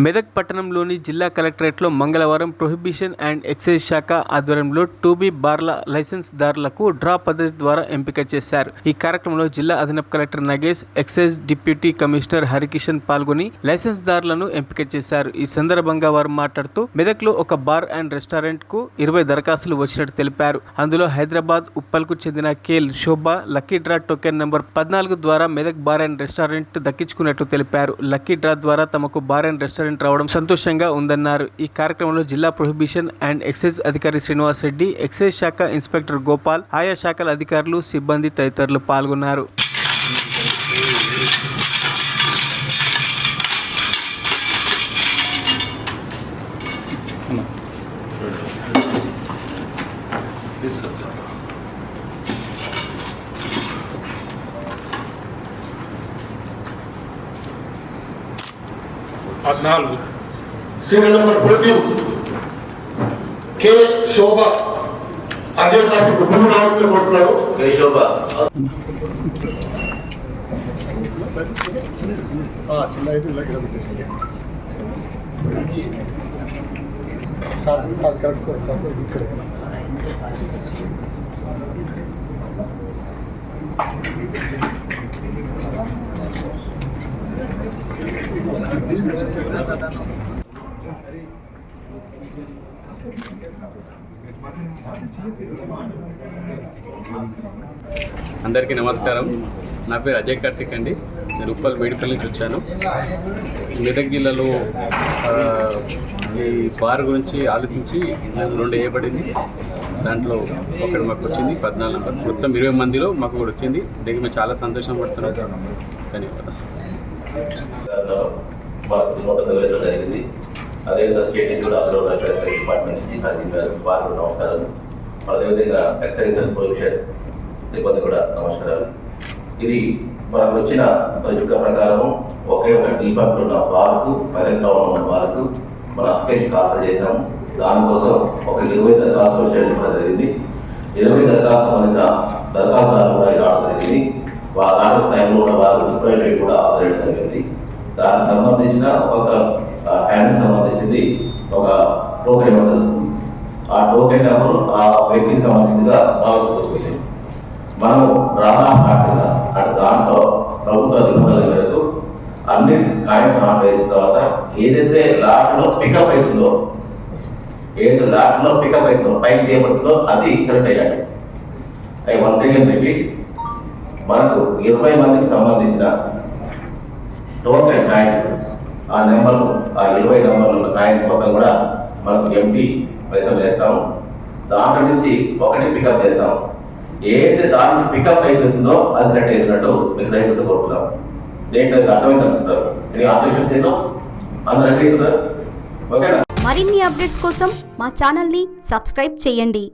మెదక్ పట్టణంలోని జిల్లా కలెక్టరేట్లో మంగళవారం ప్రొహిబిషన్ అండ్ ఎక్సైజ్ శాఖ ఆధ్వర్యంలో 2B బార్ల లైసెన్స్ దారులకు డ్రా పద్ధతి ద్వారా ఎంపిక చేశారు. ఈ కార్యక్రమంలో జిల్లా అదనపు collector Nagesh, excise deputy commissioner Harikishan పాల్గొని లైసెన్స్ దారులను ఎంపిక చేశారు. ఈ సందర్భంగా వారు మాట్లాడుతూ మెదక్లో ఒక బార్ అండ్ రెస్టారెంట్ కు 20 దరఖాస్తులు వచ్చినట్టు తెలిపారు. అందులో హైదరాబాద్ ఉప్పల్కు చెందిన కేల్ శోభ లక్కీ డ్రా టోకెన్ నంబర్ 14 ద్వారా మెదక్ బార్ అండ్ రెస్టారెంట్ దక్కించుకున్నట్టు తెలిపారు. లక్కీ డ్రా ద్వారా తమకు బార్ అండ్ రెస్టారెంట్ రావడం సంతోషంగా ఉందన్నారు. ఈ కార్యక్రమంలో జిల్లా ప్రొహిబిషన్ అండ్ ఎక్సైజ్ అధికారి శ్రీనివాస్ రెడ్డి, ఎక్సైజ్ శాఖ ఇన్స్పెక్టర్ గోపాల్, ఆయా శాఖల అధికారులు, సిబ్బంది తదితరులు పాల్గొన్నారు. సీరియల్ నెంబర్ 14 కే శోభ అదే ట్రాఫిక్ ముందు రావాలని కోరుతున్నాడు. కే శోభ చిన్న ఐదు ఇలా సార్ కరెక్ట్ సార్ ఇక్కడ అందరికీ నమస్కారం. నా పేరు అజయ్ కార్తిక్ అండి. నేను ఉప్పల్ మేడిపల్లి నుంచి వచ్చాను. మెదక్ జిల్లాలో ఈ బార్ గురించి ఆలోచించి 2 వేయబడింది. దాంట్లో ఒకటి మాకు వచ్చింది 14 నంబర్. మొత్తం 20 మందిలో మాకు కూడా వచ్చింది. దీనికి మేము చాలా సంతోషం పడుతున్నాం. ధన్యవాదాలు. జరిగింది. అదేవిధంగా స్టేట్ నుంచి కూడా ఎక్సైజ్ డిపార్ట్మెంట్ నుంచి హాజీ గారు వారు నమస్కారాలు. అదేవిధంగా ఎక్సైజ్ అండ్ ప్రొహిబిషన్ సిబ్బంది కూడా నమస్కారాలు. ఇది మనకు వచ్చిన చుక్క ప్రకారం ఒకే ఒక డిపార్ట్మెంట్ ఉన్న బార్కు, మెదక్ టౌన్ ఉన్న బార్కు మన అప్లికేషన్ కాల్ చేశాము. దానికోసం ఒక 20 దరఖాస్తులు చేయడం కూడా జరిగింది. 20 దరఖాస్తులు పొందిన దరఖాస్తులు కూడా రావడం జరిగింది. వారు టైంలో కూడా వారు రిప్రజెంటేటివ్ కూడా ఆపరేట్ జరిగింది. దానికి సంబంధించిన ఒక హ్యాండ్కి సంబంధించింది ఒక టోకెన్ ఉంటుంది. ఆ టోకెన్ నెంబర్ ఆ వ్యక్తికి సంబంధించిగా రావాల్సి మనము రాష్ట్రంగా అటు దాంట్లో ప్రభుత్వ నిబంధనల మేరకు అన్ని కాయిన్స్ నాట్ వేసిన తర్వాత ఏదైతే లాట్లో పికప్ అవుతుందో పైకి చేయబడుతుందో అది సెలెక్ట్ అయ్యాడు. అవి 1 సెకండ్ రిపీట్. మనకు 20 మందికి సంబంధించిన టోకెన్ కాయిన్స్ ఆ నెంబర్లు, ఆ 20 నెంబర్లు కాయిన్స్ మొత్తం కూడా మనకు ఎంపీ పైసలు వేస్తాము. దాంట్లో నుంచి ఒకటి పికప్ చేస్తాము. ఏదైతే దానికి పికప్ అయిపోతుందో అది సెలెక్ట్ అవుతున్నట్టు మీకు రైతులతో కోరుతున్నాం. దేంట్లో అర్థమైందంటున్నారు. ఇది ఆపరేషన్ చేయడం అందరూ రెడీ అవుతున్నారు. ఓకేనా? మరిన్ని అప్డేట్స్ కోసం మా ఛానల్ని సబ్స్క్రైబ్ చేయండి.